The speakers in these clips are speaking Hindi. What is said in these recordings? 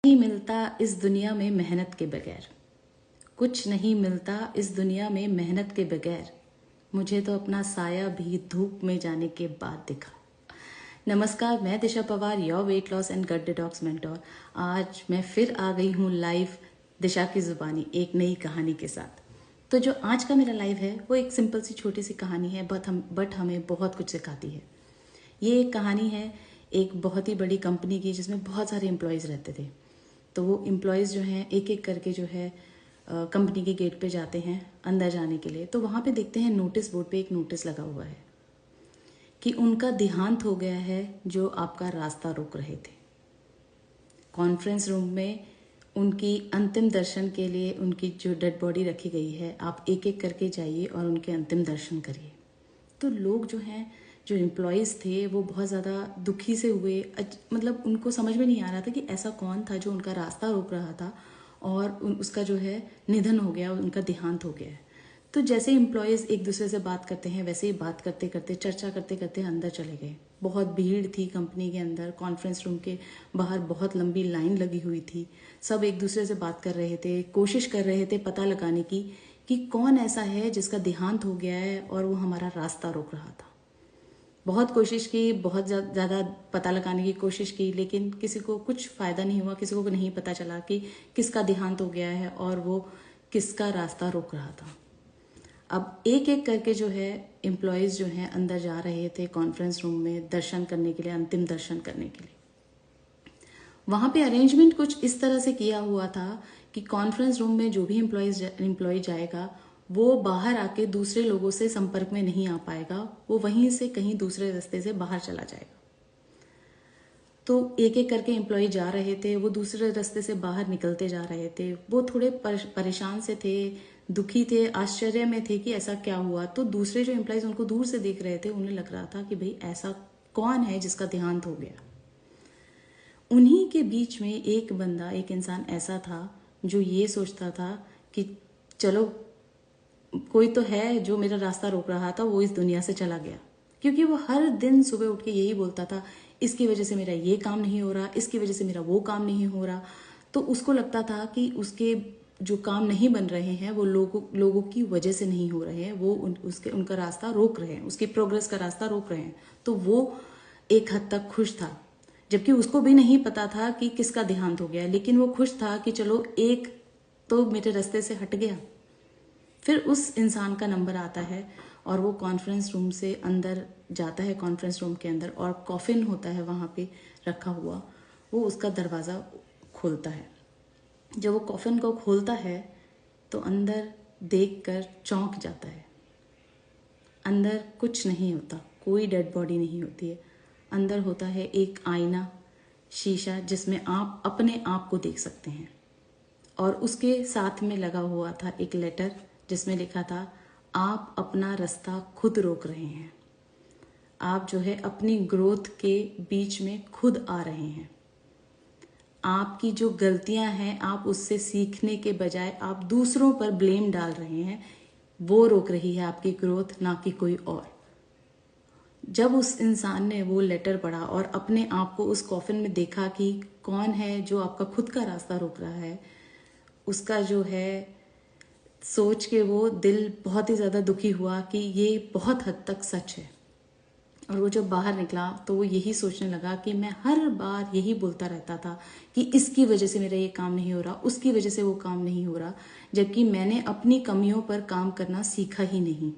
नहीं मिलता इस दुनिया में मेहनत के बगैर। कुछ नहीं मिलता इस दुनिया में मेहनत के बगैर। मुझे तो अपना साया भी धूप में जाने के बाद दिखा। नमस्कार, मैं Disha Pawar, your weight loss and gut detox mentor. आज मैं फिर आ गई हूँ लाइव दिशा की जुबानी एक नई कहानी के साथ। तो जो आज का मेरा लाइव है वो एक सिंपल सी छोटी सी कहानी है, बट हमें बहुत कुछ सिखाती है। ये एक कहानी है एक बहुत ही बड़ी कंपनी की जिसमें बहुत सारे एम्प्लॉयज़ रहते थे। तो वो एम्प्लॉयज़ जो हैं एक एक करके जो है कंपनी के गेट पे जाते हैं अंदर जाने के लिए। तो वहाँ पे देखते हैं नोटिस बोर्ड पे एक नोटिस लगा हुआ है कि उनका देहांत हो गया है जो आपका रास्ता रोक रहे थे। कॉन्फ्रेंस रूम में उनकी अंतिम दर्शन के लिए उनकी जो डेड बॉडी रखी गई है, आप एक एक करके जाइए और उनके अंतिम दर्शन करिए। तो लोग जो हैं, जो एम्प्लॉयज़ थे, वो बहुत ज़्यादा दुखी से हुए। मतलब उनको समझ में नहीं आ रहा था कि ऐसा कौन था जो उनका रास्ता रोक रहा था और उसका जो है निधन हो गया, उनका देहांत हो गया है। तो जैसे एम्प्लॉयज़ एक दूसरे से बात करते हैं वैसे ही बात करते करते, चर्चा करते करते अंदर चले गए। बहुत भीड़ थी कंपनी के अंदर। कॉन्फ्रेंस रूम के बाहर बहुत लंबी लाइन लगी हुई थी। सब एक दूसरे से बात कर रहे थे, कोशिश कर रहे थे पता लगाने की कि कौन ऐसा है जिसका देहांत हो गया है और वो हमारा रास्ता रोक रहा था। बहुत कोशिश की, बहुत ज़्यादा पता लगाने की कोशिश की, लेकिन किसी को कुछ फ़ायदा नहीं हुआ। किसी को नहीं पता चला कि किसका देहांत हो गया है और वो किसका रास्ता रोक रहा था। अब एक एक करके जो है एम्प्लॉयज़ जो हैं अंदर जा रहे थे कॉन्फ्रेंस रूम में दर्शन करने के लिए, अंतिम दर्शन करने के लिए। वहाँ पे अरेंजमेंट कुछ इस तरह से किया हुआ था कि कॉन्फ्रेंस रूम में जो भी एम्प्लॉय जाएगा वो बाहर आके दूसरे लोगों से संपर्क में नहीं आ पाएगा। वो वहीं से कहीं दूसरे रास्ते से बाहर चला जाएगा। तो एक एक करके एम्प्लॉय जा रहे थे, वो दूसरे रास्ते से बाहर निकलते जा रहे थे। वो थोड़े परेशान से थे, दुखी थे, आश्चर्य में थे कि ऐसा क्या हुआ। तो दूसरे जो एम्प्लॉयज उनको दूर से देख रहे थे, उन्हें लग रहा था कि भाई ऐसा कौन है जिसका देहांत हो गया। उन्हीं के बीच में एक बंदा, एक इंसान ऐसा था जो ये सोचता था कि चलो कोई तो है जो मेरा रास्ता रोक रहा था, वो इस दुनिया से चला गया। क्योंकि वो हर दिन सुबह उठ के यही बोलता था, इसकी वजह से मेरा ये काम नहीं हो रहा, इसकी वजह से मेरा वो काम नहीं हो रहा। तो उसको लगता था कि उसके जो काम नहीं बन रहे हैं वो लोगों की वजह से नहीं हो रहे हैं, वो उनका रास्ता रोक रहे हैं, उसकी प्रोग्रेस का रास्ता रोक रहे हैं। तो वो एक हद तक खुश था, जबकि उसको भी नहीं पता था कि किसका देहांत हो गया। लेकिन वो खुश था कि चलो एक तो मेरे रास्ते से हट गया। फिर उस इंसान का नंबर आता है और वो कॉन्फ्रेंस रूम से अंदर जाता है, कॉन्फ्रेंस रूम के अंदर, और कॉफिन होता है वहाँ पे रखा हुआ। वो उसका दरवाज़ा खोलता है। जब वो कॉफिन को खोलता है तो अंदर देखकर चौंक जाता है। अंदर कुछ नहीं होता, कोई डेड बॉडी नहीं होती है। अंदर होता है एक आईना, शीशा, जिसमें आप अपने आप को देख सकते हैं। और उसके साथ में लगा हुआ था एक लेटर जिसमें लिखा था, आप अपना रास्ता खुद रोक रहे हैं। आप जो है अपनी ग्रोथ के बीच में खुद आ रहे हैं। आपकी जो गलतियां हैं, आप उससे सीखने के बजाय आप दूसरों पर ब्लेम डाल रहे हैं। वो रोक रही है आपकी ग्रोथ, ना कि कोई और। जब उस इंसान ने वो लेटर पढ़ा और अपने आप को उस कॉफिन में देखा कि कौन है जो आपका खुद का रास्ता रोक रहा है, उसका जो है सोच के वो दिल बहुत ही ज़्यादा दुखी हुआ कि ये बहुत हद तक सच है। और वो जब बाहर निकला तो वो यही सोचने लगा कि मैं हर बार यही बोलता रहता था कि इसकी वजह से मेरा ये काम नहीं हो रहा, उसकी वजह से वो काम नहीं हो रहा, जबकि मैंने अपनी कमियों पर काम करना सीखा ही नहीं।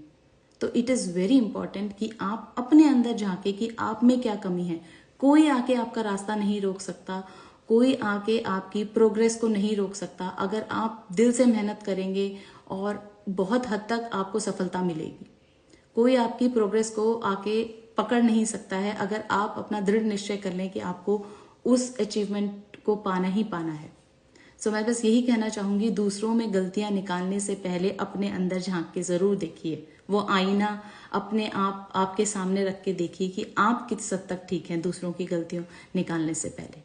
तो इट इज़ वेरी इंपॉर्टेंट कि आप अपने अंदर झांके कि आप में क्या कमी है। कोई आके आपका रास्ता नहीं रोक सकता, कोई आके आपकी प्रोग्रेस को नहीं रोक सकता। अगर आप दिल से मेहनत करेंगे और बहुत हद तक आपको सफलता मिलेगी। कोई आपकी प्रोग्रेस को आके पकड़ नहीं सकता है अगर आप अपना दृढ़ निश्चय कर लें कि आपको उस अचीवमेंट को पाना ही पाना है। सो मैं बस यही कहना चाहूंगी, दूसरों में गलतियां निकालने से पहले अपने अंदर झांक के जरूर देखिए। वो आईना अपने आप आपके सामने रख के देखिए कि आप किस हद तक ठीक हैं दूसरों की गलतियों निकालने से पहले।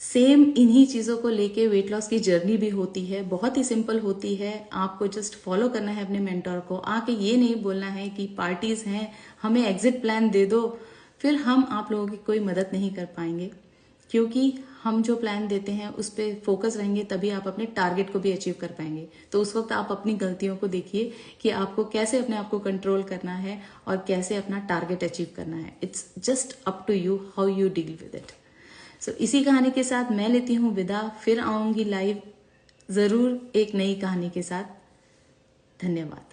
सेम इन्हीं चीज़ों को लेके वेट लॉस की जर्नी भी होती है। बहुत ही सिंपल होती है। आपको जस्ट फॉलो करना है अपने मेंटोर को। आके ये नहीं बोलना है कि पार्टीज हैं, हमें एग्जिट प्लान दे दो। फिर हम आप लोगों की कोई मदद नहीं कर पाएंगे, क्योंकि हम जो प्लान देते हैं उस पर फोकस रहेंगे, तभी आप अपने टारगेट को भी अचीव कर पाएंगे। तो उस वक्त आप अपनी गलतियों को देखिए कि आपको कैसे अपने आप को कंट्रोल करना है और कैसे अपना टारगेट अचीव करना है। It's just up to you how you deal with it. So इसी कहानी के साथ मैं लेती हूँ विदा, फिर आऊंगी लाइव जरूर एक नई कहानी के साथ। धन्यवाद।